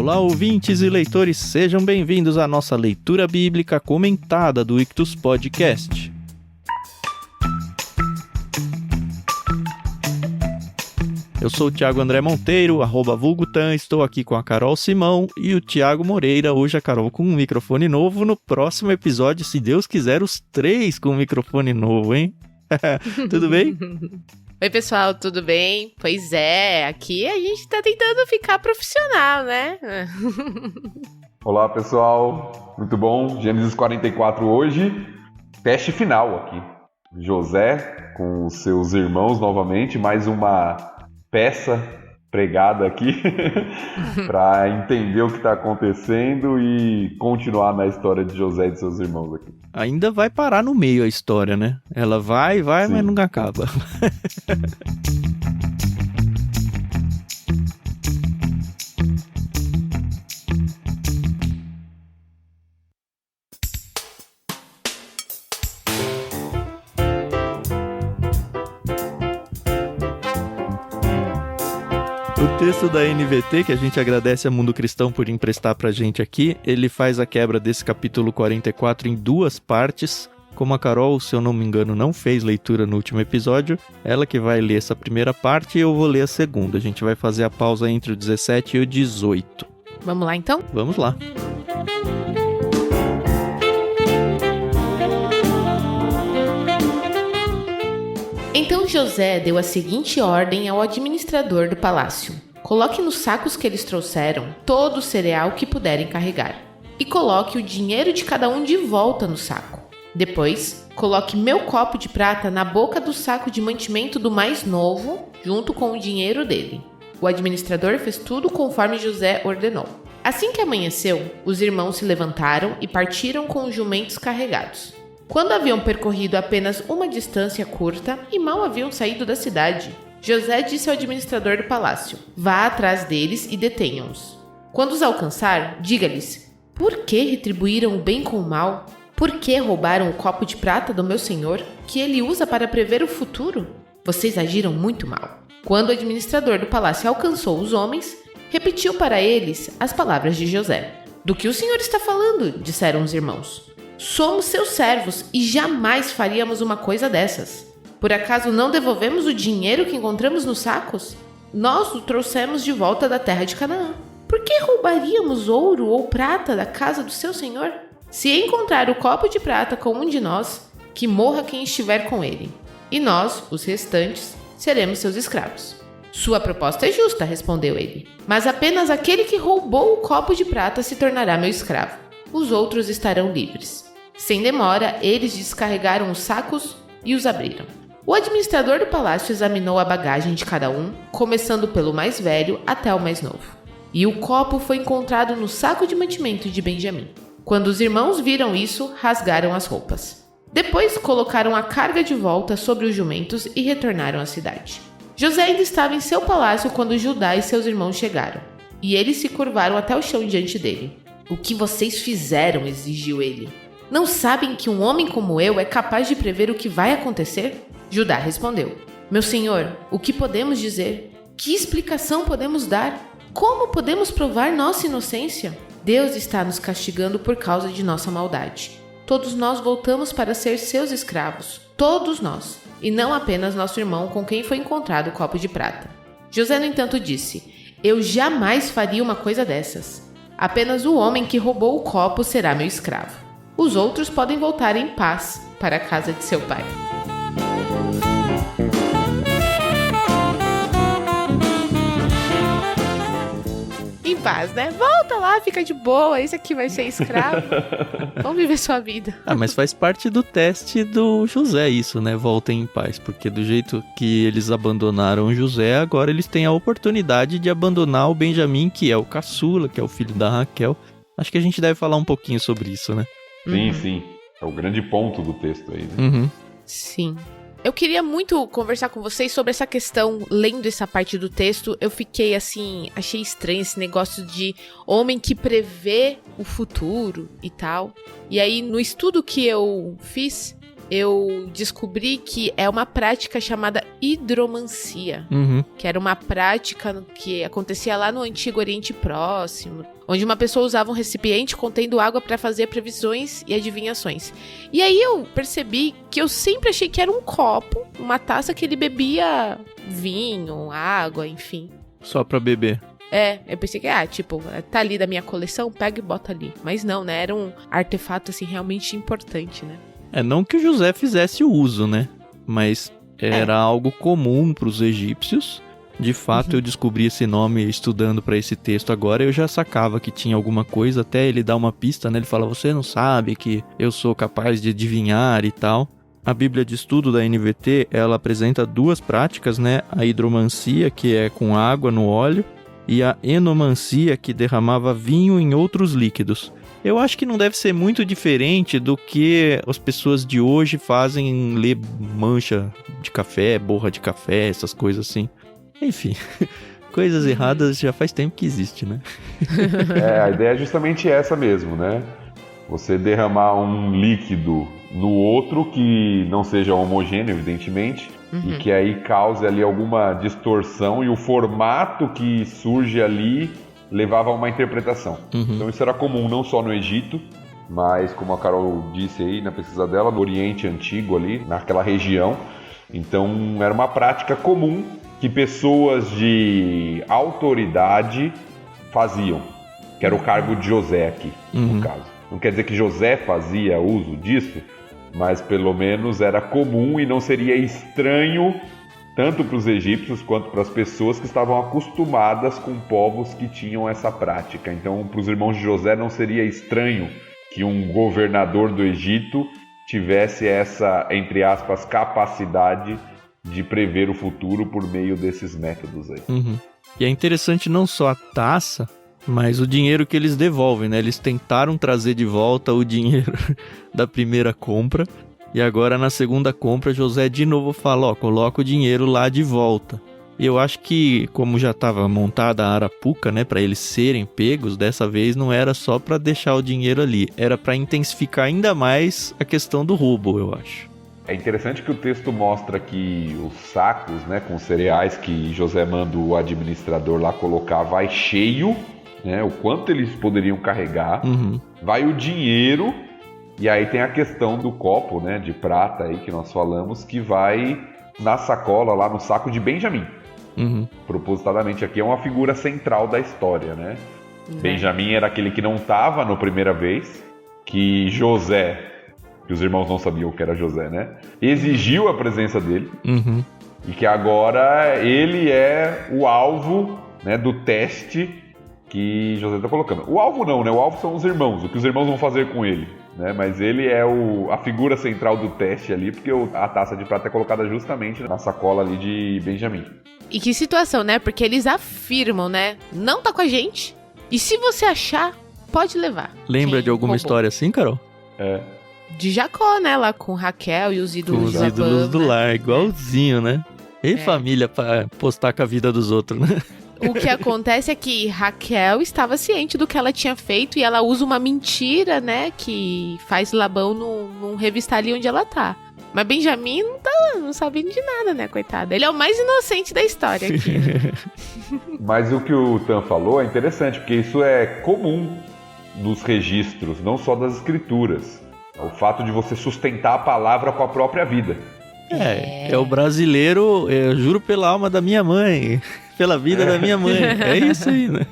Olá, ouvintes e leitores, sejam bem-vindos à nossa leitura bíblica comentada do Ictus Podcast. Eu sou o Thiago André Monteiro, @vulgutan, estou aqui com a Carol Simão e o Thiago Moreira. Hoje a Carol com um microfone novo, no próximo episódio, se Deus quiser, os 3 com um microfone novo, hein? Tudo bem? Oi, pessoal, tudo bem? Pois é, aqui a gente tá tentando ficar profissional, né? Olá, pessoal, muito bom. Gênesis 44 hoje, teste final aqui. José com os seus irmãos novamente, mais uma peça pregada aqui para entender o que está acontecendo e continuar na história de José e de seus irmãos aqui. Ainda vai parar no meio a história, né? Ela vai, Sim. Mas nunca acaba. O texto da NVT, que a gente agradece a Mundo Cristão por emprestar pra gente aqui, ele faz a quebra desse capítulo 44 em 2 partes. Como a Carol, se eu não me engano, não fez leitura no último episódio, ela que vai ler essa primeira parte e eu vou ler a segunda. A gente vai fazer a pausa entre o 17 e o 18. Vamos lá, então? Vamos lá. Então José deu a seguinte ordem ao administrador do palácio: coloque nos sacos que eles trouxeram todo o cereal que puderem carregar, e coloque o dinheiro de cada um de volta no saco. Depois, coloque meu copo de prata na boca do saco de mantimento do mais novo, junto com o dinheiro dele. O administrador fez tudo conforme José ordenou. Assim que amanheceu, os irmãos se levantaram e partiram com os jumentos carregados. Quando haviam percorrido apenas uma distância curta e mal haviam saído da cidade, José disse ao administrador do palácio: vá atrás deles e detenham-os. Quando os alcançar, diga-lhes: por que retribuíram o bem com o mal? Por que roubaram o copo de prata do meu senhor, que ele usa para prever o futuro? Vocês agiram muito mal. Quando o administrador do palácio alcançou os homens, repetiu para eles as palavras de José. Do que o senhor está falando? Disseram os irmãos. Somos seus servos e jamais faríamos uma coisa dessas. Por acaso não devolvemos o dinheiro que encontramos nos sacos? Nós o trouxemos de volta da terra de Canaã. Por que roubaríamos ouro ou prata da casa do seu senhor? Se encontrar o copo de prata com um de nós, que morra quem estiver com ele. E nós, os restantes, seremos seus escravos. Sua proposta é justa, respondeu ele. Mas apenas aquele que roubou o copo de prata se tornará meu escravo. Os outros estarão livres. Sem demora, eles descarregaram os sacos e os abriram. O administrador do palácio examinou a bagagem de cada um, começando pelo mais velho até o mais novo. E o copo foi encontrado no saco de mantimento de Benjamim. Quando os irmãos viram isso, rasgaram as roupas. Depois colocaram a carga de volta sobre os jumentos e retornaram à cidade. José ainda estava em seu palácio quando Judá e seus irmãos chegaram, e eles se curvaram até o chão diante dele. O que vocês fizeram? Exigiu ele. Não sabem que um homem como eu é capaz de prever o que vai acontecer? Judá respondeu: meu senhor, o que podemos dizer? Que explicação podemos dar? Como podemos provar nossa inocência? Deus está nos castigando por causa de nossa maldade. Todos nós voltamos para ser seus escravos. Todos nós. E não apenas nosso irmão com quem foi encontrado o copo de prata. José, no entanto, disse: eu jamais faria uma coisa dessas. Apenas o homem que roubou o copo será meu escravo. Os outros podem voltar em paz para a casa de seu pai. Em paz, né? Volta lá, fica de boa, esse aqui vai ser escravo. Vamos viver sua vida. Mas faz parte do teste do José isso, né? Voltem em paz, porque do jeito que eles abandonaram José, agora eles têm a oportunidade de abandonar o Benjamim, que é o caçula, que é o filho da Raquel. Acho que a gente deve falar um pouquinho sobre isso, né? Sim. É o grande ponto do texto aí, né? Uhum. Sim. Eu queria muito conversar com vocês sobre essa questão, lendo essa parte do texto, eu fiquei assim, achei estranho esse negócio de homem que prevê o futuro e tal. E aí, no estudo que eu fiz, eu descobri que é uma prática chamada hidromancia, que era uma prática que acontecia lá no Antigo Oriente Próximo, onde uma pessoa usava um recipiente contendo água para fazer previsões e adivinhações. E aí eu percebi que eu sempre achei que era um copo, uma taça que ele bebia vinho, água, enfim. Só pra beber. Eu pensei que, tá ali da minha coleção, pega e bota ali. Mas não, né, era um artefato, assim, realmente importante, né. Não que o José fizesse o uso, né, mas era algo comum pros egípcios. De fato, eu descobri esse nome estudando para esse texto agora, eu já sacava que tinha alguma coisa, até ele dar uma pista, né? Ele fala, você não sabe que eu sou capaz de adivinhar e tal. A Bíblia de Estudo da NVT, ela apresenta 2 práticas, né? A hidromancia, que é com água no óleo, e a enomancia, que derramava vinho em outros líquidos. Eu acho que não deve ser muito diferente do que as pessoas de hoje fazem em ler mancha de café, borra de café, essas coisas assim. Enfim, coisas erradas já faz tempo que existe, né? A ideia é justamente essa mesmo, né? Você derramar um líquido no outro que não seja homogêneo, evidentemente, e que aí cause ali alguma distorção, e o formato que surge ali levava a uma interpretação. Então isso era comum não só no Egito, mas como a Carol disse aí na pesquisa dela, no Oriente Antigo ali, naquela região. Então era uma prática comum que pessoas de autoridade faziam, que era o cargo de José aqui, no caso. Não quer dizer que José fazia uso disso, mas pelo menos era comum e não seria estranho tanto para os egípcios quanto para as pessoas que estavam acostumadas com povos que tinham essa prática. Então, para os irmãos de José não seria estranho que um governador do Egito tivesse essa, entre aspas, capacidade de prever o futuro por meio desses métodos aí. E é interessante não só a taça, mas o dinheiro que eles devolvem, né? Eles tentaram trazer de volta o dinheiro da primeira compra, e agora na segunda compra José de novo fala, coloca o dinheiro lá de volta. E eu acho que, como já estava montada a arapuca, né, para eles serem pegos, dessa vez não era só para deixar o dinheiro ali, era para intensificar ainda mais a questão do roubo, eu acho. É interessante que o texto mostra que os sacos, né, com cereais que José manda o administrador lá colocar vai cheio, né, o quanto eles poderiam carregar, vai o dinheiro, e aí tem a questão do copo, né, de prata aí que nós falamos, que vai na sacola lá no saco de Benjamim. Propositadamente aqui é uma figura central da história, né? Benjamim era aquele que não estava na primeira vez, que José, que os irmãos não sabiam que era José, né? Exigiu a presença dele, e que agora ele é o alvo, né, do teste que José está colocando. O alvo não, né? O alvo são os irmãos, o que os irmãos vão fazer com ele, né? Mas ele é a figura central do teste ali, porque a taça de prata é colocada justamente na sacola ali de Benjamim. E que situação, né? Porque eles afirmam, né? Não tá com a gente. E se você achar, pode levar. Lembra de alguma história assim, Carol? De Jacó, né? Lá com Raquel e os ídolos do Labão. Os ídolos do lar, igualzinho, né? E família pra postar com a vida dos outros, né? O que acontece é que Raquel estava ciente do que ela tinha feito e ela usa uma mentira, né? Que faz Labão não revistar ali onde ela tá. Mas Benjamim não tá sabendo de nada, né, coitado? Ele é o mais inocente da história aqui. Né? Mas o que o Tan falou é interessante, porque isso é comum nos registros, não só das escrituras. O fato de você sustentar a palavra com a própria vida. É o brasileiro, eu juro pela alma da minha mãe, pela vida da minha mãe. É isso aí, né?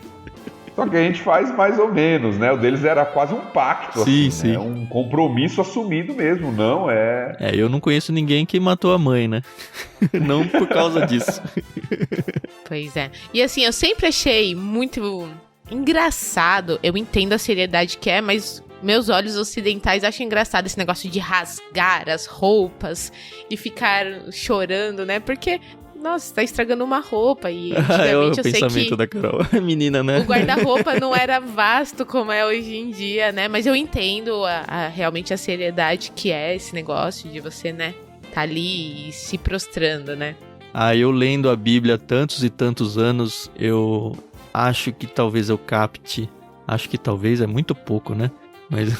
Só que a gente faz mais ou menos, né? O deles era quase um pacto, sim, assim, sim. Né? Um compromisso assumido mesmo, não eu não conheço ninguém que matou a mãe, né? Não por causa disso. Pois é. E assim, eu sempre achei muito engraçado, eu entendo a seriedade que é, mas meus olhos ocidentais acham engraçado esse negócio de rasgar as roupas e ficar chorando, né? Porque... Nossa, tá estragando uma roupa e antigamente eu sei que... É o pensamento da Carol, menina, né? O guarda-roupa não era vasto como é hoje em dia, né? Mas eu entendo realmente a seriedade que é esse negócio de você, né? Tá ali se prostrando, né? Eu lendo a Bíblia há tantos e tantos anos, eu acho que talvez eu capte... Acho que talvez é muito pouco, né? Mas,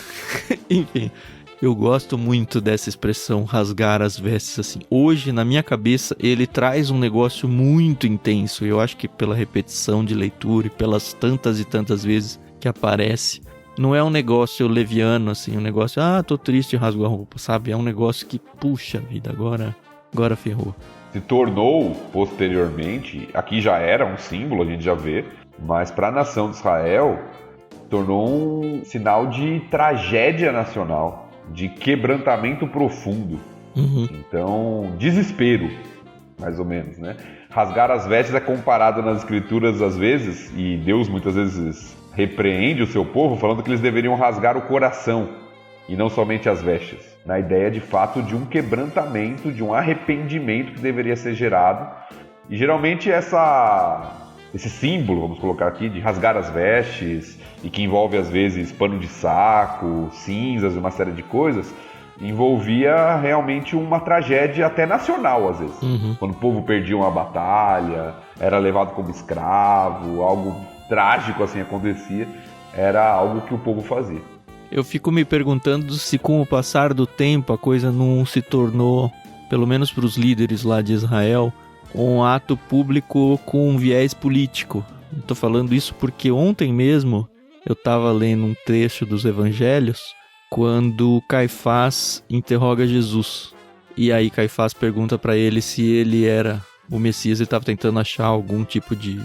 enfim... Eu gosto muito dessa expressão, rasgar as vestes, assim. Hoje, na minha cabeça, ele traz um negócio muito intenso. Eu acho que pela repetição de leitura e pelas tantas e tantas vezes que aparece, não é um negócio leviano, assim, um negócio, tô triste e rasgo a roupa, sabe? É um negócio que, puxa vida, agora ferrou. Se tornou, posteriormente, aqui já era um símbolo, a gente já vê, mas para a nação de Israel, tornou um sinal de tragédia nacional, de quebrantamento profundo. Então, desespero, mais ou menos, né? Rasgar as vestes é comparado nas escrituras às vezes, e Deus muitas vezes repreende o seu povo falando que eles deveriam rasgar o coração e não somente as vestes, na ideia de fato de um quebrantamento, de um arrependimento que deveria ser gerado. E geralmente esse símbolo, vamos colocar aqui, de rasgar as vestes, e que envolve às vezes pano de saco, cinzas e uma série de coisas, envolvia realmente uma tragédia até nacional às vezes. Quando o povo perdia uma batalha, era levado como escravo, algo trágico assim acontecia, era algo que o povo fazia. Eu fico me perguntando se com o passar do tempo a coisa não se tornou, pelo menos para os líderes lá de Israel, um ato público com um viés político. Estou falando isso porque ontem mesmo eu estava lendo um trecho dos evangelhos quando Caifás interroga Jesus. E aí Caifás pergunta para ele se ele era o Messias. Ele estava tentando achar algum tipo de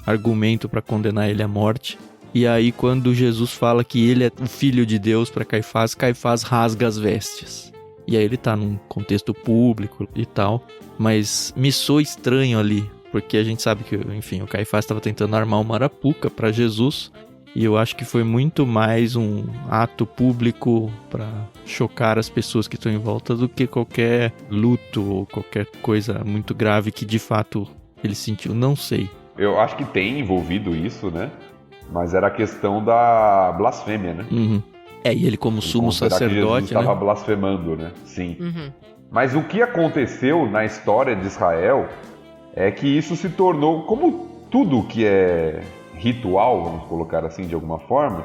argumento para condenar ele à morte. E aí quando Jesus fala que ele é o Filho de Deus para Caifás, Caifás rasga as vestes. E aí ele tá num contexto público e tal, mas me soa estranho ali, porque a gente sabe que, enfim, o Caifás estava tentando armar uma arapuca para Jesus, e eu acho que foi muito mais um ato público para chocar as pessoas que estão em volta do que qualquer luto ou qualquer coisa muito grave que de fato ele sentiu, não sei. Eu acho que tem envolvido isso, né? Mas era a questão da blasfêmia, né? E ele como sumo sacerdote, que Jesus estava né? blasfemando, né? Sim. Mas o que aconteceu na história de Israel é que isso se tornou, como tudo que é ritual, vamos colocar assim de alguma forma,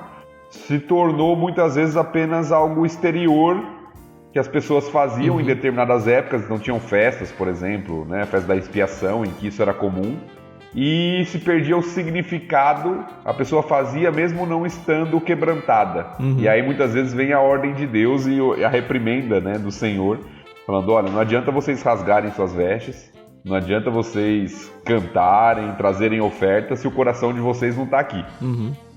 se tornou muitas vezes apenas algo exterior que as pessoas faziam em determinadas épocas. Não tinham festas, por exemplo, né? A festa da expiação, em que isso era comum. E se perdia o significado, a pessoa fazia mesmo não estando quebrantada. E aí muitas vezes vem a ordem de Deus e a reprimenda, né, do Senhor, falando, olha, não adianta vocês rasgarem suas vestes, não adianta vocês cantarem, trazerem ofertas se o coração de vocês não está aqui.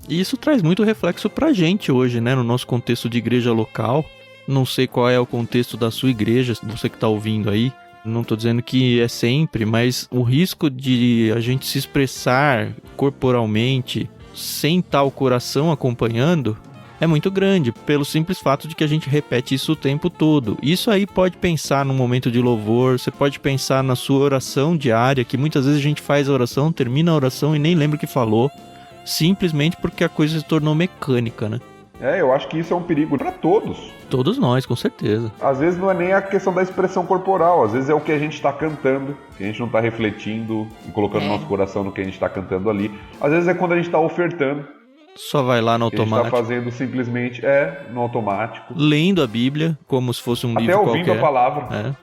E isso traz muito reflexo pra gente hoje, né, no nosso contexto de igreja local. Não sei qual é o contexto da sua igreja, você que está ouvindo aí. Não estou dizendo que é sempre, mas o risco de a gente se expressar corporalmente sem estar o coração acompanhando é muito grande, pelo simples fato de que a gente repete isso o tempo todo. Isso aí pode pensar num momento de louvor, você pode pensar na sua oração diária, que muitas vezes a gente faz a oração, termina a oração e nem lembra o que falou, simplesmente porque a coisa se tornou mecânica, né? Eu acho que isso é um perigo para todos. Todos nós, com certeza. Às vezes não é nem a questão da expressão corporal, às vezes é o que a gente está cantando, que a gente não está refletindo e colocando nosso coração no que a gente está cantando ali. Às vezes é quando a gente está ofertando. Só vai lá no automático. A gente está fazendo simplesmente, no automático. Lendo a Bíblia, como se fosse um livro qualquer. Até ouvindo a palavra.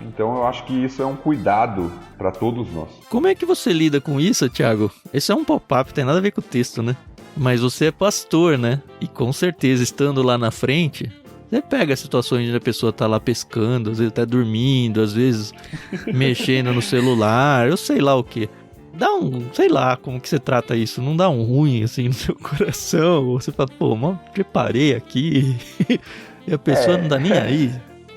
Então eu acho que isso é um cuidado para todos nós. Como é que você lida com isso, Thiago? Esse é um pop-up, tem nada a ver com o texto, né? Mas você é pastor, né? E com certeza, estando lá na frente, você pega situações onde a pessoa tá lá pescando, às vezes até dormindo, às vezes mexendo no celular, eu sei lá o quê. Dá sei lá como que você trata isso, não dá um ruim assim no seu coração? Ou você fala, mas preparei aqui e a pessoa não tá nem aí.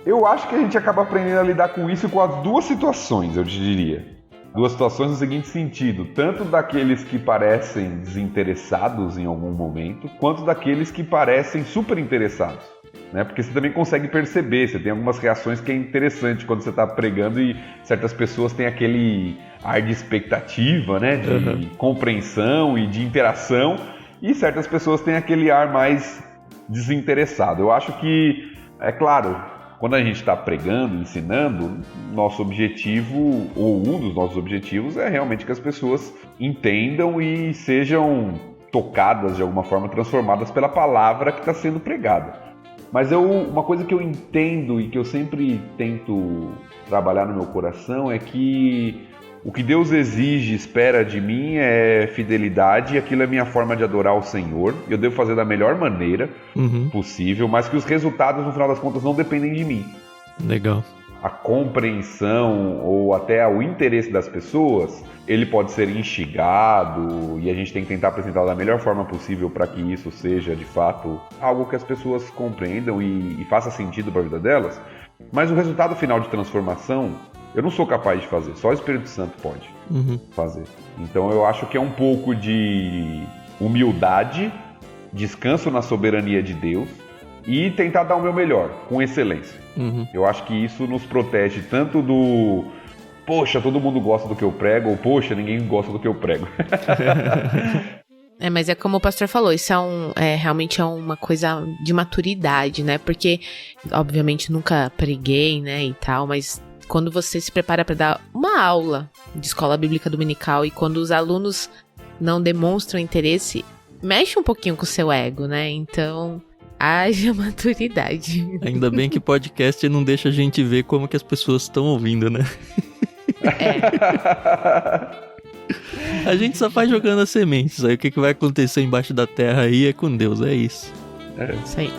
Eu acho que a gente acaba aprendendo a lidar com isso com as duas situações, eu te diria. Duas situações no seguinte sentido, tanto daqueles que parecem desinteressados em algum momento, quanto daqueles que parecem super interessados, né? Porque você também consegue perceber, você tem algumas reações que é interessante quando você está pregando e certas pessoas têm aquele ar de expectativa, né? De compreensão e de interação, e certas pessoas têm aquele ar mais desinteressado. Eu acho que, é claro, quando a gente está pregando, ensinando, nosso objetivo, ou um dos nossos objetivos, é realmente que as pessoas entendam e sejam tocadas de alguma forma, transformadas pela palavra que está sendo pregada. Mas uma coisa que eu entendo e que eu sempre tento trabalhar no meu coração é que o que Deus exige, espera de mim é fidelidade, e aquilo é minha forma de adorar o Senhor. Eu devo fazer da melhor maneira possível, mas que os resultados, no final das contas, não dependem de mim. Legal. A compreensão ou até o interesse das pessoas, ele pode ser instigado, e a gente tem que tentar apresentar da melhor forma possível para que isso seja, de fato, algo que as pessoas compreendam e faça sentido para a vida delas. Mas o resultado final de transformação, eu não sou capaz de fazer, só o Espírito Santo pode fazer. Então eu acho que é um pouco de humildade, descanso na soberania de Deus e tentar dar o meu melhor, com excelência. Eu acho que isso nos protege tanto do poxa, todo mundo gosta do que eu prego, ou poxa, ninguém gosta do que eu prego. Mas é como o pastor falou, isso realmente é uma coisa de maturidade, né? Porque, obviamente, nunca preguei, né, e tal, mas quando você se prepara para dar uma aula de escola bíblica dominical e quando os alunos não demonstram interesse, mexe um pouquinho com o seu ego, né? Então, haja maturidade. Ainda bem que podcast não deixa a gente ver como que as pessoas estão ouvindo, né? A gente só vai jogando as sementes. Aí o que vai acontecer embaixo da terra aí é com Deus, é isso. Isso aí.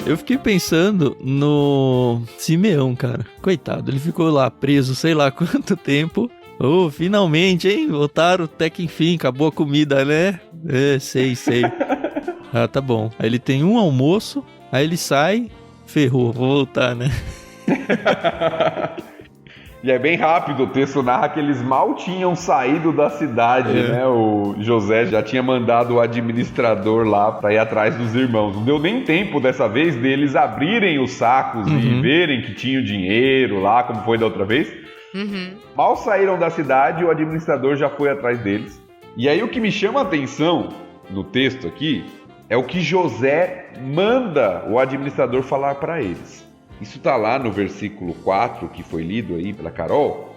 Eu fiquei pensando no Simeão, cara. Coitado, ele ficou lá preso sei lá quanto tempo. Finalmente, hein? Voltaram até que enfim, acabou a comida, né? Sei. Ah, tá bom. Aí ele tem um almoço, aí ele sai, ferrou, vou voltar, né? E é bem rápido, o texto narra que eles mal tinham saído da cidade, né? O José já tinha mandado o administrador lá para ir atrás dos irmãos. Não deu nem tempo dessa vez deles abrirem os sacos e verem que tinha o dinheiro lá, como foi da outra vez. Mal saíram da cidade, o administrador já foi atrás deles. E aí o que me chama a atenção no texto aqui é o que José manda o administrador falar para eles. Isso está lá no versículo 4, que foi lido aí pela Carol,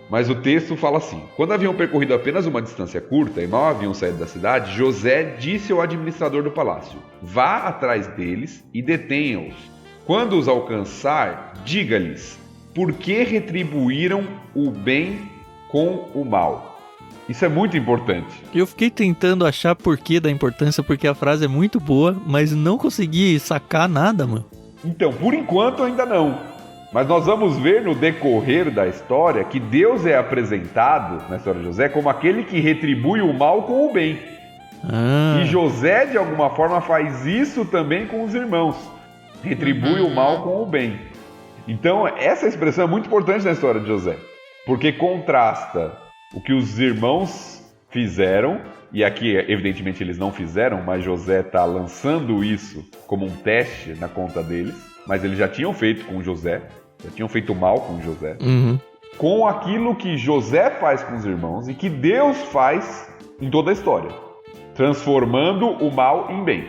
mas o texto fala assim: quando haviam percorrido apenas uma distância curta e mal haviam saído da cidade, José disse ao administrador do palácio: vá atrás deles e detenha-os. Quando os alcançar, diga-lhes: por que retribuíram o bem com o mal? Isso é muito importante. Eu fiquei tentando achar porquê da importância, porque a frase é muito boa, mas não consegui sacar nada, mano. Então, por enquanto ainda não. Mas nós vamos ver no decorrer da história que Deus é apresentado, na história de José, como aquele que retribui o mal com o bem. E José, de alguma forma, faz isso também com os irmãos. Retribui o mal com o bem. Então, essa expressão é muito importante na história de José, porque contrasta o que os irmãos fizeram, e aqui, evidentemente, eles não fizeram, mas José está lançando isso como um teste na conta deles, mas eles já tinham feito com José, já tinham feito mal com José, com aquilo que José faz com os irmãos e que Deus faz em toda a história, transformando o mal em bem.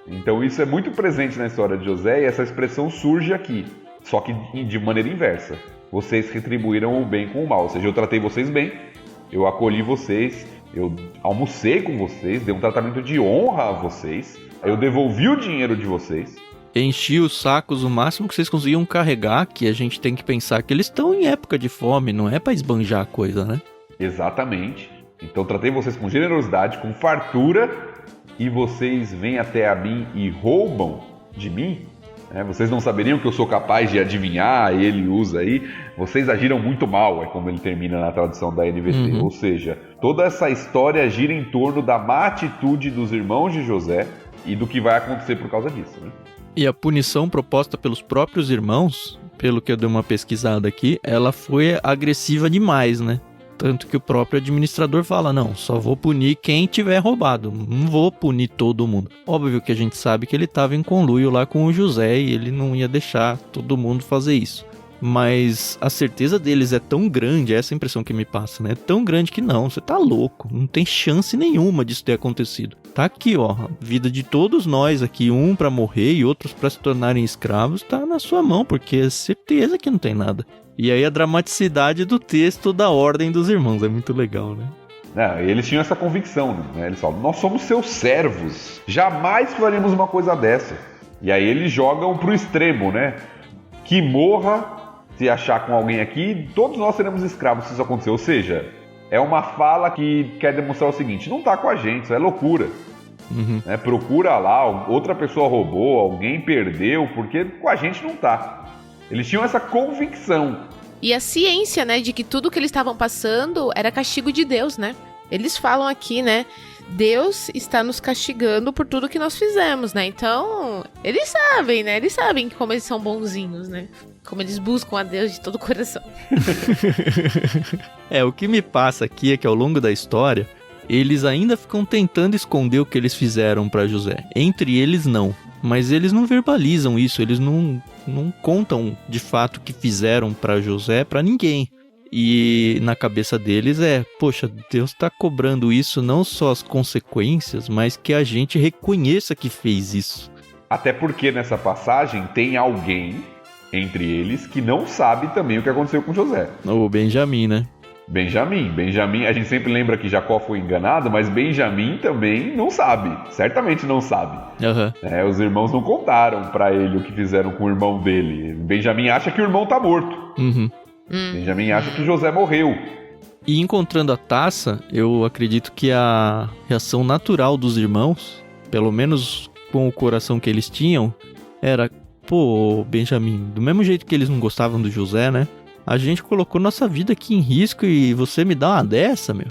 Então isso é muito presente na história de José e essa expressão surge aqui, só que de maneira inversa. Vocês retribuíram o bem com o mal, ou seja, eu tratei vocês bem, eu acolhi vocês, eu almocei com vocês, dei um tratamento de honra a vocês, eu devolvi o dinheiro de vocês. Enchi os sacos o máximo que vocês conseguiam carregar, que a gente tem que pensar que eles estão em época de fome, não é pra esbanjar a coisa, né? Exatamente. Então tratei vocês com generosidade, com fartura, e vocês vêm até a mim e roubam de mim? Vocês não saberiam que eu sou capaz de adivinhar, ele usa aí, vocês agiram muito mal, é como ele termina na tradução da NVT. Ou seja, toda essa história gira em torno da má atitude dos irmãos de José e do que vai acontecer por causa disso, né? E a punição proposta pelos próprios irmãos, pelo que eu dei uma pesquisada aqui, ela foi agressiva demais, né? Tanto que o próprio administrador fala, não, só vou punir quem tiver roubado, não vou punir todo mundo. Óbvio que a gente sabe que ele estava em conluio lá com o José e ele não ia deixar todo mundo fazer isso. Mas a certeza deles é tão grande, essa impressão que me passa, né? É tão grande que não, você tá louco, não tem chance nenhuma disso ter acontecido. Tá aqui, ó, a vida de todos nós aqui, um pra morrer e outros pra se tornarem escravos, tá na sua mão, porque é certeza que não tem nada. E aí a dramaticidade do texto da ordem dos irmãos, é muito legal, né? Eles tinham essa convicção, né? Eles falam, nós somos seus servos, jamais faremos uma coisa dessa. E aí eles jogam pro extremo, né? Que morra, se achar com alguém aqui, todos nós seremos escravos se isso acontecer. Ou seja, é uma fala que quer demonstrar o seguinte, não tá com a gente, isso é loucura. Né? Procura lá, outra pessoa roubou, alguém perdeu, porque com a gente não tá. Eles tinham essa convicção. E a ciência, né, de que tudo que eles estavam passando era castigo de Deus, né? Eles falam aqui, né, Deus está nos castigando por tudo que nós fizemos, né? Então, eles sabem, né? Eles sabem como eles são bonzinhos, né? Como eles buscam a Deus de todo o coração. O que me passa aqui é que ao longo da história, eles ainda ficam tentando esconder o que eles fizeram para José. Entre eles, não. Mas eles não verbalizam isso, eles não contam de fato o que fizeram para José para ninguém. E na cabeça deles poxa, Deus está cobrando isso, não só as consequências, mas que a gente reconheça que fez isso. Até porque nessa passagem tem alguém entre eles que não sabe também o que aconteceu com José. O Benjamim, né? Benjamim, a gente sempre lembra que Jacó foi enganado, mas Benjamim também não sabe, certamente não sabe. Os irmãos não contaram pra ele o que fizeram com o irmão dele. Benjamim acha que o irmão tá morto. Benjamim acha que José morreu. E encontrando a taça, eu acredito que a reação natural dos irmãos, pelo menos com o coração que eles tinham, era, pô, Benjamim, do mesmo jeito que eles não gostavam do José, né? A gente colocou nossa vida aqui em risco e você me dá uma dessa, meu?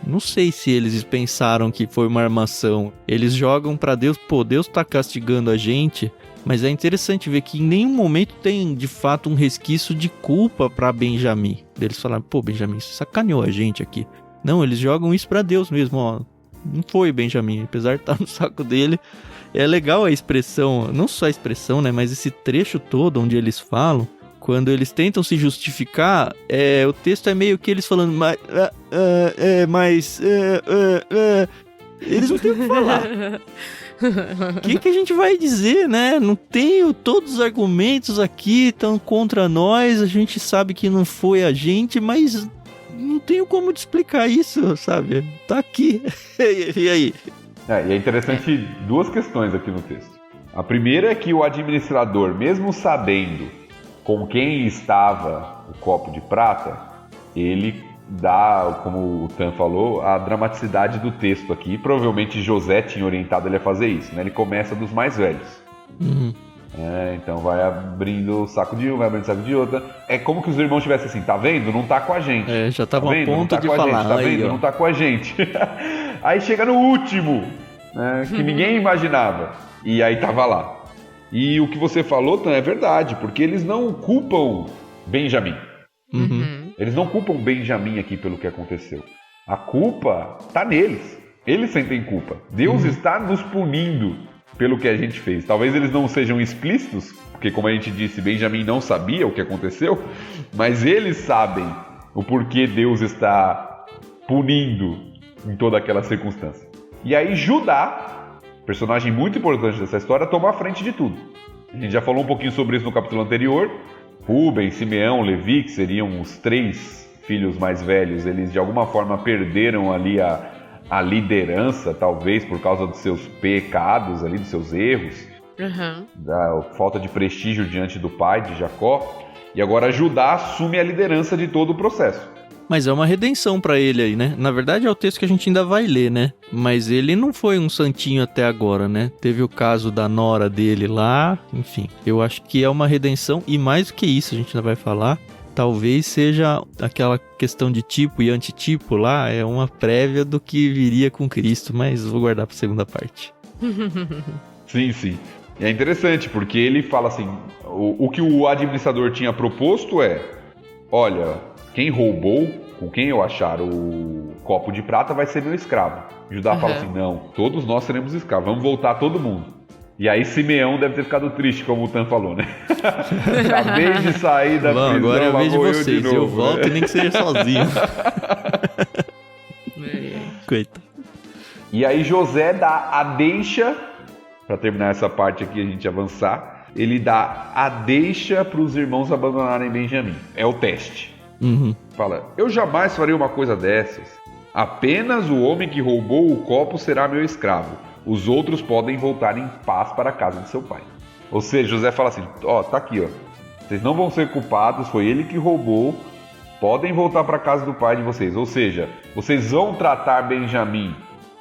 Não sei se eles pensaram que foi uma armação. Eles jogam pra Deus, pô, Deus tá castigando a gente. Mas é interessante ver que em nenhum momento tem, de fato, um resquício de culpa pra Benjamim. Eles falaram, pô, Benjamim, você sacaneou a gente aqui. Não, eles jogam isso pra Deus mesmo, ó. Não foi Benjamim, apesar de estar no saco dele. É legal a expressão, não só a expressão, né, mas esse trecho todo onde eles falam. Quando eles tentam se justificar, o texto é meio que eles falando, eles não têm o que falar. O que a gente vai dizer, né? Não tenho, todos os argumentos aqui estão contra nós, a gente sabe que não foi a gente, mas não tenho como te explicar isso, sabe? Tá aqui. E aí? E é interessante duas questões aqui no texto. A primeira é que o administrador, mesmo sabendo com quem estava o copo de prata, ele dá, como o Tan falou, a dramaticidade do texto aqui. Provavelmente José tinha orientado ele a fazer isso, né? Ele começa dos mais velhos. Então vai abrindo o saco de um, vai abrindo o saco de outra. É como que os irmãos tivessem assim, tá vendo? Não tá com a gente. Já estavam a ponto de falar. Gente, tá vendo? Não tá com a gente. Aí chega no último, né? Que ninguém imaginava. E aí tava lá. E o que você falou, Tan, é verdade, porque eles não culpam Benjamim. Eles não culpam Benjamim aqui pelo que aconteceu. A culpa tá neles. Eles sentem culpa. Deus está nos punindo pelo que a gente fez. Talvez eles não sejam explícitos, porque como a gente disse, Benjamim não sabia o que aconteceu, mas eles sabem o porquê Deus está punindo em toda aquela circunstância. E aí Judá, personagem muito importante dessa história, toma a frente de tudo. A gente já falou um pouquinho sobre isso no capítulo anterior. Rubem, Simeão, Levi, que seriam os 3 filhos mais velhos, eles de alguma forma perderam ali a liderança, talvez por causa dos seus pecados, ali, dos seus erros, da falta de prestígio diante do pai de Jacó. E agora Judá assume a liderança de todo o processo. Mas é uma redenção pra ele aí, né? Na verdade é o texto que a gente ainda vai ler, né? Mas ele não foi um santinho até agora, né? Teve o caso da nora dele lá, enfim. Eu acho que é uma redenção e mais do que isso, a gente ainda vai falar. Talvez seja aquela questão de tipo e antitipo lá, é uma prévia do que viria com Cristo, mas vou guardar pra segunda parte. Sim. E é interessante, porque ele fala assim, o que o administrador tinha proposto é, olha, quem roubou, com quem eu achar o copo de prata vai ser meu escravo. Judá fala assim, não, todos nós seremos escravos, vamos voltar todo mundo. E aí Simeão deve ter ficado triste, como o Tan falou, né? Acabei de sair da prisão, agora eu vejo vocês, eu volto e nem que seja sozinho. Coitado. E aí José dá a deixa, para terminar essa parte aqui, a gente avançar, ele dá a deixa para os irmãos abandonarem Benjamim. É o teste. Fala, eu jamais faria uma coisa dessas. Apenas o homem que roubou o copo será meu escravo. Os outros podem voltar em paz para a casa de seu pai. Ou seja, José fala assim, tá aqui, vocês não vão ser culpados, foi ele que roubou, podem voltar para a casa do pai de vocês. Ou seja, vocês vão tratar Benjamim,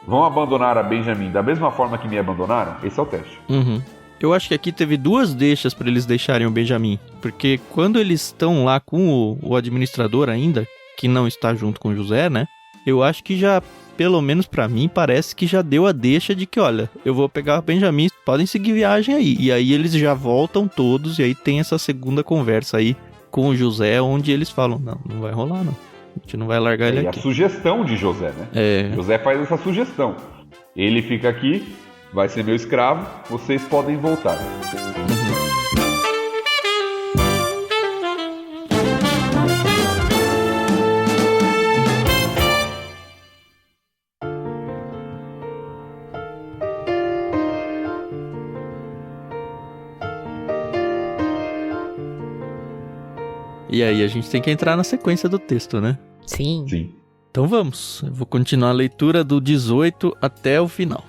vão abandonar a Benjamim da mesma forma que me abandonaram? Esse é o teste. Uhum. Eu acho que aqui teve 2 deixas para eles deixarem o Benjamim, porque quando eles estão lá com o administrador ainda, que não está junto com José, né? Eu acho que já, pelo menos pra mim, parece que já deu a deixa de que, olha, eu vou pegar o Benjamim, podem seguir viagem aí. E aí eles já voltam todos, e aí tem essa segunda conversa aí com o José, onde eles falam, não vai rolar, não. A gente não vai largar ele aqui. E a sugestão de José, né? José faz essa sugestão. Ele fica aqui, vai ser meu escravo, vocês podem voltar. E aí a gente tem que entrar na sequência do texto, né? Sim. Então vamos. Eu vou continuar a leitura do 18 até o final.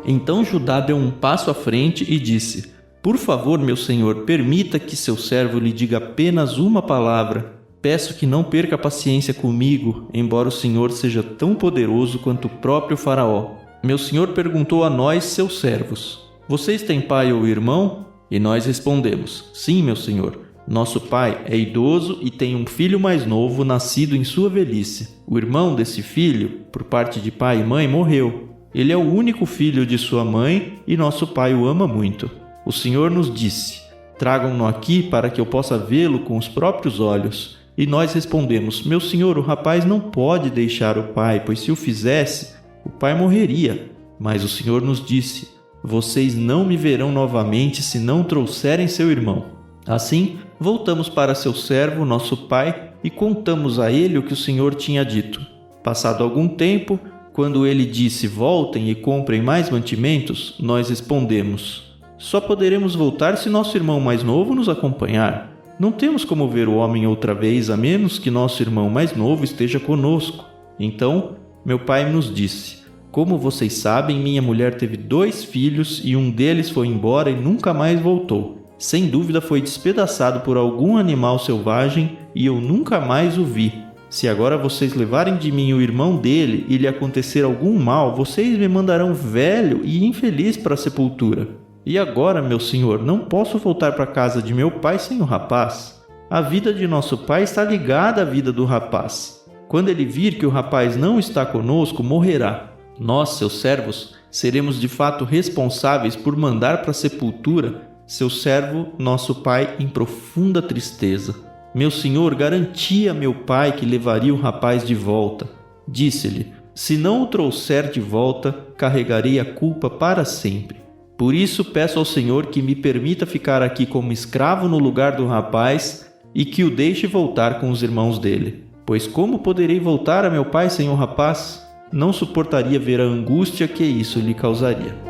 Então Judá deu um passo à frente e disse: Por favor, meu senhor, permita que seu servo lhe diga apenas uma palavra. Peço que não perca a paciência comigo, embora o senhor seja tão poderoso quanto o próprio faraó. Meu senhor perguntou a nós, seus servos: Vocês têm pai ou irmão? E nós respondemos: Sim, meu senhor. Nosso pai é idoso e tem um filho mais novo, nascido em sua velhice. O irmão desse filho, por parte de pai e mãe, morreu. Ele é o único filho de sua mãe e nosso pai o ama muito. O senhor nos disse: Tragam-no aqui para que eu possa vê-lo com os próprios olhos. E nós respondemos: Meu senhor, o rapaz não pode deixar o pai, pois se o fizesse, o pai morreria. Mas o senhor nos disse: Vocês não me verão novamente se não trouxerem seu irmão. Assim, voltamos para seu servo, nosso pai, e contamos a ele o que o senhor tinha dito. Passado algum tempo, quando ele disse: Voltem e comprem mais mantimentos, nós respondemos: Só poderemos voltar se nosso irmão mais novo nos acompanhar. Não temos como ver o homem outra vez, a menos que nosso irmão mais novo esteja conosco. Então, meu pai nos disse: Como vocês sabem, minha mulher teve 2 filhos e um deles foi embora e nunca mais voltou. Sem dúvida foi despedaçado por algum animal selvagem e eu nunca mais o vi. Se agora vocês levarem de mim o irmão dele e lhe acontecer algum mal, vocês me mandarão velho e infeliz para a sepultura. E agora, meu senhor, não posso voltar para a casa de meu pai sem o rapaz. A vida de nosso pai está ligada à vida do rapaz. Quando ele vir que o rapaz não está conosco, morrerá. Nós, seus servos, seremos de fato responsáveis por mandar para a sepultura seu servo, nosso pai, em profunda tristeza. Meu senhor garantia a meu pai que levaria o rapaz de volta. Disse-lhe: Se não o trouxer de volta, carregarei a culpa para sempre. Por isso peço ao senhor que me permita ficar aqui como escravo no lugar do rapaz e que o deixe voltar com os irmãos dele. Pois como poderei voltar a meu pai sem o rapaz? Não suportaria ver a angústia que isso lhe causaria.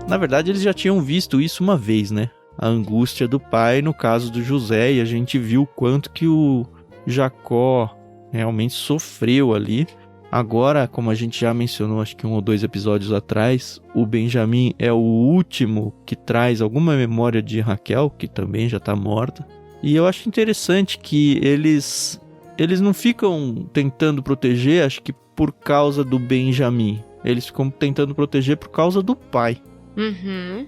Na verdade, eles já tinham visto isso uma vez, né? A angústia do pai no caso do José, e a gente viu o quanto que o Jacó realmente sofreu ali. Agora, como a gente já mencionou, acho que 1 ou 2 episódios atrás, o Benjamim é o último que traz alguma memória de Raquel, que também já está morta. E eu acho interessante que eles não ficam tentando proteger, acho que por causa do Benjamim. Eles ficam tentando proteger por causa do pai. Uhum.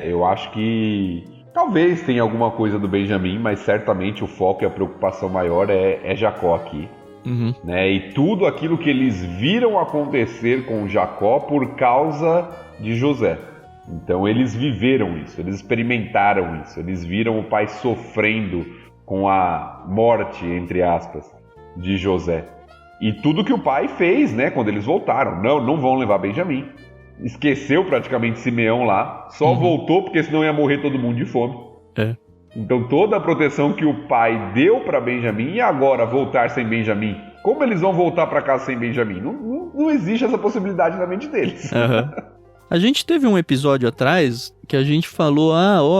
Eu acho que talvez tenha alguma coisa do Benjamim, mas certamente o foco e a preocupação maior é Jacó aqui. Uhum. Né? E tudo aquilo que eles viram acontecer com Jacó por causa de José. Então eles viveram isso, eles experimentaram isso, eles viram o pai sofrendo com a morte, entre aspas, de José. E tudo que o pai fez, né, quando eles voltaram: não vão levar Benjamim. Esqueceu praticamente Simeão lá, só voltou porque senão ia morrer todo mundo de fome. Então toda a proteção que o pai deu para Benjamim, e agora voltar sem Benjamim, Como eles vão voltar para casa sem Benjamim? Não existe essa possibilidade na mente deles. A gente teve um episódio atrás que a gente falou,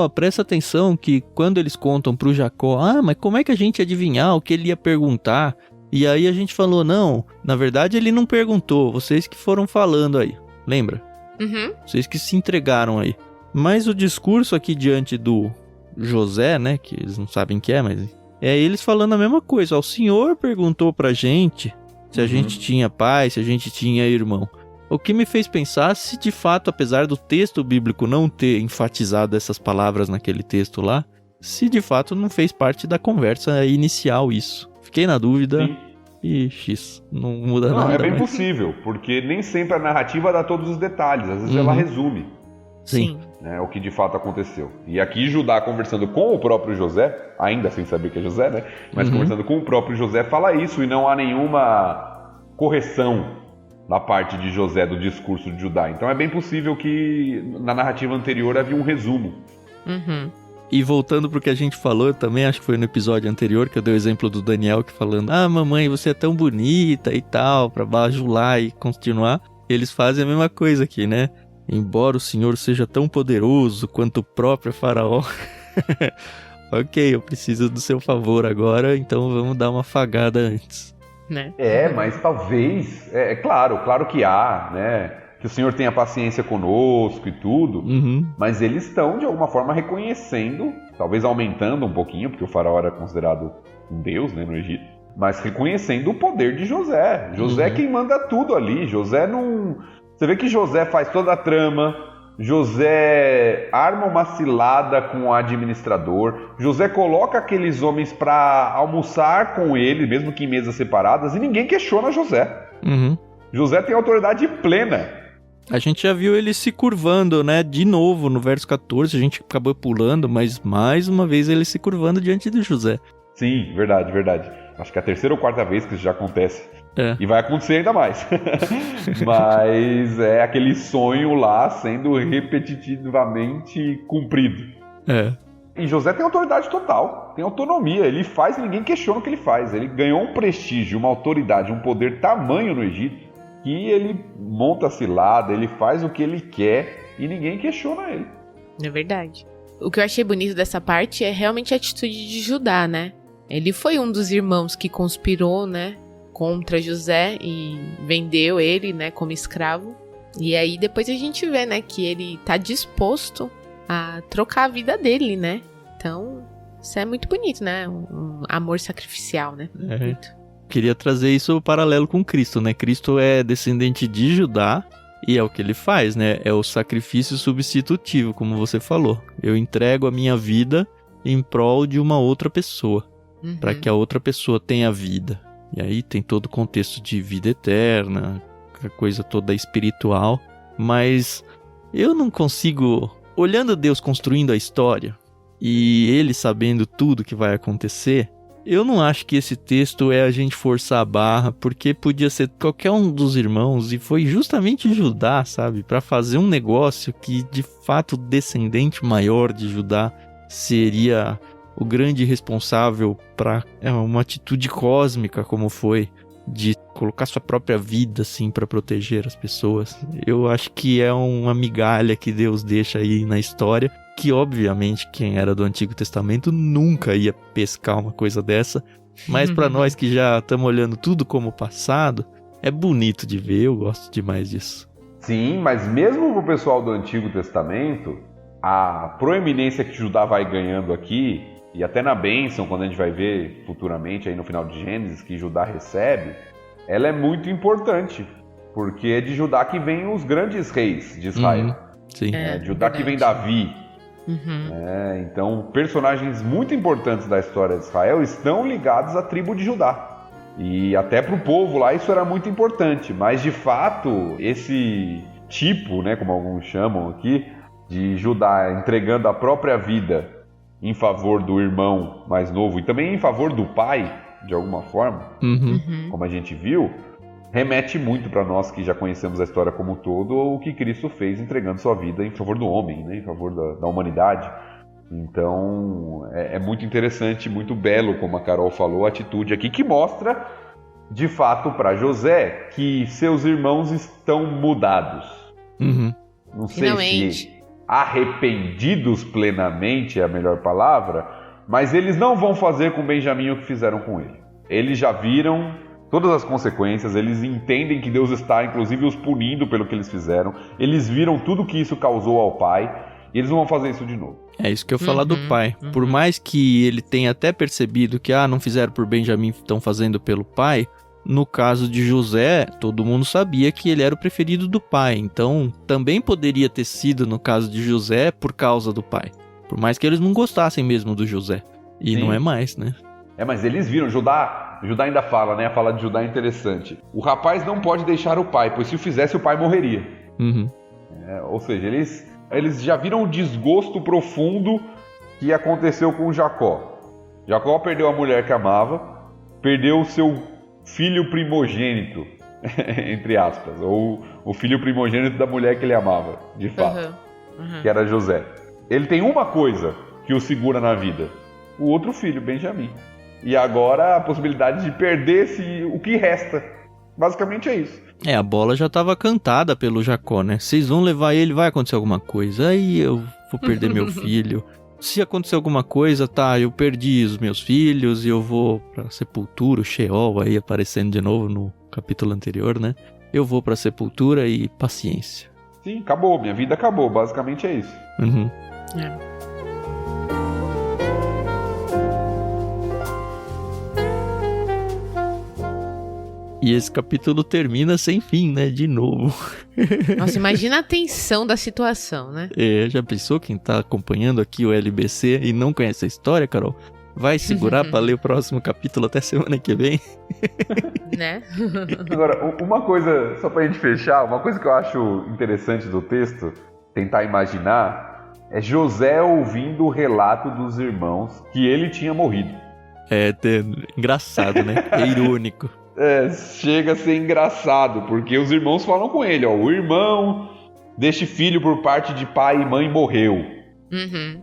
presta atenção que quando eles contam pro Jacó, mas como é que a gente ia adivinhar o que ele ia perguntar? E aí a gente falou, não, na verdade ele não perguntou, vocês que foram falando aí, lembra? Uhum. Vocês que se entregaram aí. Mas o discurso aqui diante do José, né, que eles não sabem quem é, mas é eles falando a mesma coisa. O Senhor perguntou pra gente se a gente tinha pai, se a gente tinha irmão. O que me fez pensar se de fato, apesar do texto bíblico não ter enfatizado essas palavras naquele texto lá, se de fato não fez parte da conversa inicial isso. Fiquei na dúvida. Sim. E não muda nada. Não, é bem mas... possível, porque nem sempre a narrativa dá todos os detalhes, às vezes ela resume. Sim. Né, o que de fato aconteceu. E aqui Judá conversando com o próprio José, ainda sem saber que é José, né? Mas conversando com o próprio José, fala isso e não há nenhuma correção da parte de José do discurso de Judá. Então é bem possível que na narrativa anterior havia um resumo. E voltando pro que a gente falou, também acho que foi no episódio anterior que eu dei o exemplo do Daniel que falando, mamãe, você é tão bonita e tal, pra bajular e continuar. Eles fazem a mesma coisa aqui, né? Embora o Senhor seja tão poderoso quanto o próprio faraó. Ok, eu preciso do seu favor agora, então vamos dar uma afagada antes. Né? Mas talvez, claro que há, né? Que o Senhor tenha paciência conosco e tudo, mas eles estão de alguma forma reconhecendo, talvez aumentando um pouquinho, porque o faraó era considerado um deus, né, no Egito, mas reconhecendo o poder de José. José é quem manda tudo ali. José não... Você vê que José faz toda a trama, José arma uma cilada com o administrador, José coloca aqueles homens para almoçar com ele, mesmo que em mesas separadas, e ninguém questiona José. José tem autoridade plena. A gente já viu ele se curvando, né? De novo, no verso 14, a gente acabou pulando, mas mais uma vez ele se curvando diante de José. Sim, verdade. Acho que é a terceira ou quarta vez que isso já acontece. E vai acontecer ainda mais. Mas é aquele sonho lá sendo repetitivamente cumprido. E José tem autoridade total, tem autonomia. Ele faz e ninguém questiona o que ele faz. Ele ganhou um prestígio, uma autoridade, um poder tamanho no Egito que ele monta a cilada, ele faz o que ele quer e ninguém questiona ele. É verdade. O que eu achei bonito dessa parte é realmente a atitude de Judá, né? Ele foi um dos irmãos que conspirou, né, contra José e vendeu ele, né, como escravo. E aí depois a gente vê, né, que ele tá disposto a trocar a vida dele, né? Então, isso é muito bonito, né? Um amor sacrificial, né? Muito. Queria trazer isso paralelo com Cristo, né? Cristo é descendente de Judá e é o que ele faz, né? É o sacrifício substitutivo, como você falou. Eu entrego a minha vida em prol de uma outra pessoa, para que a outra pessoa tenha vida. E aí tem todo o contexto de vida eterna, a coisa toda espiritual. Mas eu não consigo... Olhando Deus construindo a história e ele sabendo tudo que vai acontecer, eu não acho que esse texto é a gente forçar a barra, porque podia ser qualquer um dos irmãos e foi justamente Judá, sabe? Para fazer um negócio que de fato o descendente maior de Judá seria o grande responsável para uma atitude cósmica como foi, de colocar sua própria vida assim para proteger as pessoas. Eu acho que é uma migalha que Deus deixa aí na história, que obviamente quem era do Antigo Testamento nunca ia pescar uma coisa dessa, mas para nós que já estamos olhando tudo como passado, é bonito de ver, eu gosto demais disso. Sim, mas mesmo pro pessoal do Antigo Testamento, a proeminência que Judá vai ganhando aqui, e até na bênção, quando a gente vai ver futuramente aí no final de Gênesis, que Judá recebe, ela é muito importante, porque é de Judá que vem os grandes reis de Israel. Sim. É de Judá que vem Davi. Então, personagens muito importantes da história de Israel estão ligados à tribo de Judá. E até para o povo lá isso era muito importante. Mas, de fato, esse tipo, né, como alguns chamam aqui, de Judá entregando a própria vida em favor do irmão mais novo e também em favor do pai, de alguma forma, como a gente viu, remete muito para nós que já conhecemos a história como um todo, o que Cristo fez entregando sua vida em favor do homem, né, em favor da humanidade. Então é muito interessante, muito belo, como a Carol falou, a atitude aqui que mostra de fato para José que seus irmãos estão mudados. Não sei se arrependidos plenamente é a melhor palavra, mas eles não vão fazer com Benjamim o que fizeram com ele. Eles já viram todas as consequências, eles entendem que Deus está inclusive os punindo pelo que eles fizeram, eles viram tudo que isso causou ao pai, e eles não vão fazer isso de novo. É isso que eu falar do pai. Por mais que ele tenha até percebido que não fizeram por Benjamim, estão fazendo pelo pai, no caso de José, todo mundo sabia que ele era o preferido do pai, então também poderia ter sido no caso de José por causa do pai. Por mais que eles não gostassem mesmo do José. E Sim. Não é mais, né? Mas eles viram, Judá ainda fala, né? A fala de Judá é interessante. O rapaz não pode deixar o pai, pois se o fizesse o pai morreria. Ou seja, eles já viram o desgosto profundo que aconteceu com Jacó. Jacó perdeu a mulher que amava, perdeu o seu filho primogênito, entre aspas, ou o filho primogênito da mulher que ele amava, de fato, que era José. Ele tem uma coisa que o segura na vida, o outro filho, Benjamim. E agora a possibilidade de perder o que resta. Basicamente é isso. A bola já estava cantada pelo Jacó, né? Vocês vão levar ele, vai acontecer alguma coisa, aí eu vou perder meu filho. Se acontecer alguma coisa, eu perdi os meus filhos e eu vou pra sepultura, o Sheol aí aparecendo de novo no capítulo anterior, né? Eu vou pra sepultura e paciência. Sim, acabou, minha vida acabou, basicamente é isso. E esse capítulo termina sem fim, né? De novo. Nossa, imagina a tensão da situação, né? Já pensou quem tá acompanhando aqui o LBC e não conhece a história, Carol? Vai segurar pra ler o próximo capítulo até semana que vem? Né? Agora, uma coisa, só pra gente fechar, uma coisa que eu acho interessante do texto, tentar imaginar, é José ouvindo o relato dos irmãos que ele tinha morrido. Engraçado, né? É irônico. Chega a ser engraçado, porque os irmãos falam com ele, o irmão deste filho por parte de pai e mãe morreu.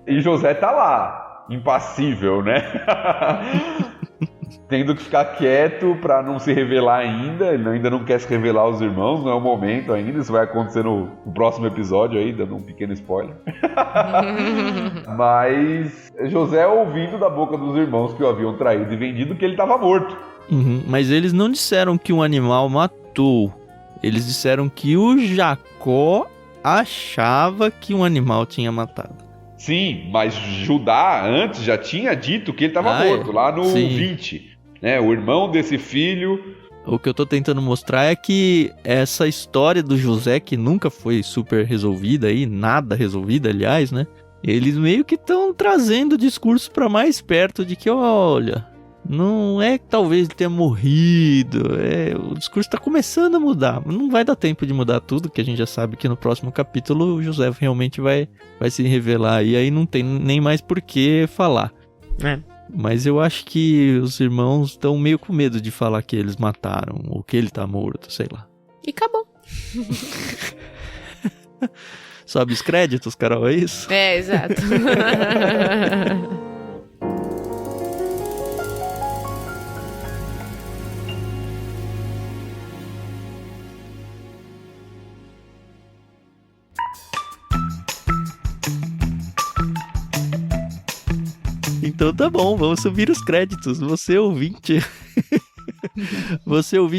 E José tá lá, impassível, né? Tendo que ficar quieto pra não se revelar ainda, ele ainda não quer se revelar aos irmãos, não é o momento ainda, isso vai acontecer no próximo episódio aí, dando um pequeno spoiler. Mas José ouvindo da boca dos irmãos que o haviam traído e vendido que ele estava morto. Mas eles não disseram que um animal matou. Eles disseram que o Jacó achava que um animal tinha matado. Sim, mas Judá antes já tinha dito que ele estava morto, lá no 20. Né? O irmão desse filho... O que eu tô tentando mostrar é que essa história do José, que nunca foi super resolvida aí, nada resolvida, aliás, né? Eles meio que estão trazendo o discurso para mais perto de que, olha... Não é que talvez ele tenha morrido, o discurso está começando a mudar. Não vai dar tempo de mudar tudo, que a gente já sabe que no próximo capítulo o José realmente vai se revelar. E aí não tem nem mais por que falar. Mas eu acho que os irmãos estão meio com medo de falar que eles mataram, ou que ele tá morto, sei lá. E acabou. Sobe os créditos, Carol, é isso? Exato. Então tá bom, vamos subir os créditos. Você ouvinte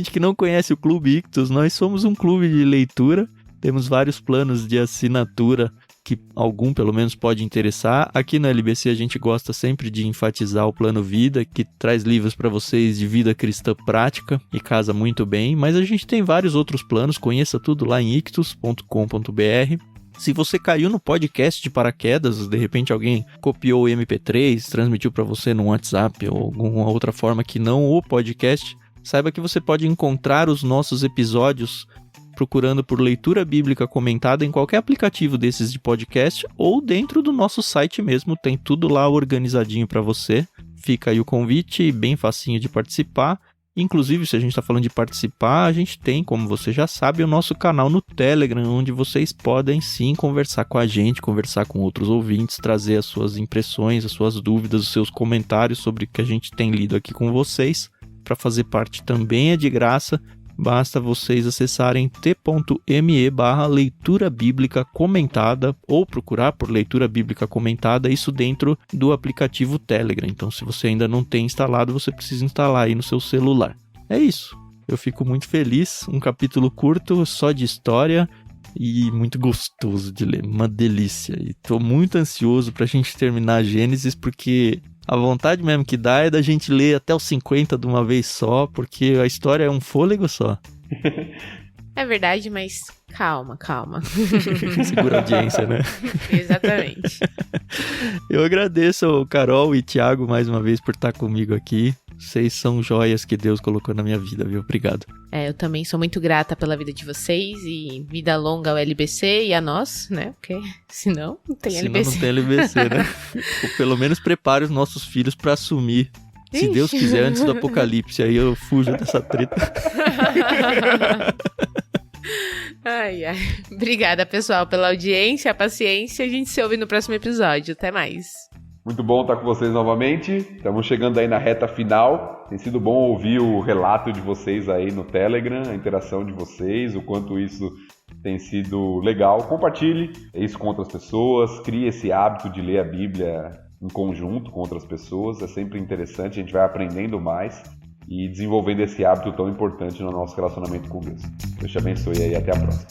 que não conhece o Clube Ictus, nós somos um clube de leitura. Temos vários planos de assinatura que algum pelo menos pode interessar. Aqui no LBC a gente gosta sempre de enfatizar o Plano Vida, que traz livros para vocês de vida cristã prática e casa muito bem. Mas a gente tem vários outros planos, conheça tudo lá em ictus.com.br. Se você caiu no podcast de paraquedas, de repente alguém copiou o MP3, transmitiu para você no WhatsApp ou alguma outra forma que não o podcast, saiba que você pode encontrar os nossos episódios procurando por Leitura Bíblica Comentada em qualquer aplicativo desses de podcast ou dentro do nosso site mesmo, tem tudo lá organizadinho para você. Fica aí o convite, bem facinho de participar. Inclusive, se a gente está falando de participar, a gente tem, como você já sabe, o nosso canal no Telegram, onde vocês podem sim conversar com a gente, conversar com outros ouvintes, trazer as suas impressões, as suas dúvidas, os seus comentários sobre o que a gente tem lido aqui com vocês. para fazer parte também é de graça. Basta vocês acessarem t.me/leitura bíblica comentada ou procurar por leitura bíblica comentada, isso dentro do aplicativo Telegram. Então, se você ainda não tem instalado, você precisa instalar aí no seu celular. É isso. Eu fico muito feliz. Um capítulo curto, só de história e muito gostoso de ler. Uma delícia. E tô muito ansioso pra gente terminar Gênesis, porque a vontade mesmo que dá é da gente ler até os 50 de uma vez só, porque a história é um fôlego só. É verdade, mas calma. Segura a audiência, né? Exatamente. Eu agradeço ao Carol e Thiago mais uma vez por estar comigo aqui. Vocês são joias que Deus colocou na minha vida, viu? Obrigado. Eu também sou muito grata pela vida de vocês e vida longa ao LBC e a nós, né? Porque senão não tem LBC. Senão não tem LBC, né? Ou pelo menos prepare os nossos filhos para assumir, se Deus quiser, antes do apocalipse. Aí eu fujo dessa treta. Ai. Obrigada, pessoal, pela audiência, a paciência. A gente se ouve no próximo episódio. Até mais. Muito bom estar com vocês novamente. Estamos chegando aí na reta final. Tem sido bom ouvir o relato de vocês aí no Telegram, a interação de vocês, o quanto isso tem sido legal. Compartilhe isso com outras pessoas, crie esse hábito de ler a Bíblia em conjunto com outras pessoas. É sempre interessante, a gente vai aprendendo mais e desenvolvendo esse hábito tão importante no nosso relacionamento com Deus. Deus te abençoe aí, até a próxima.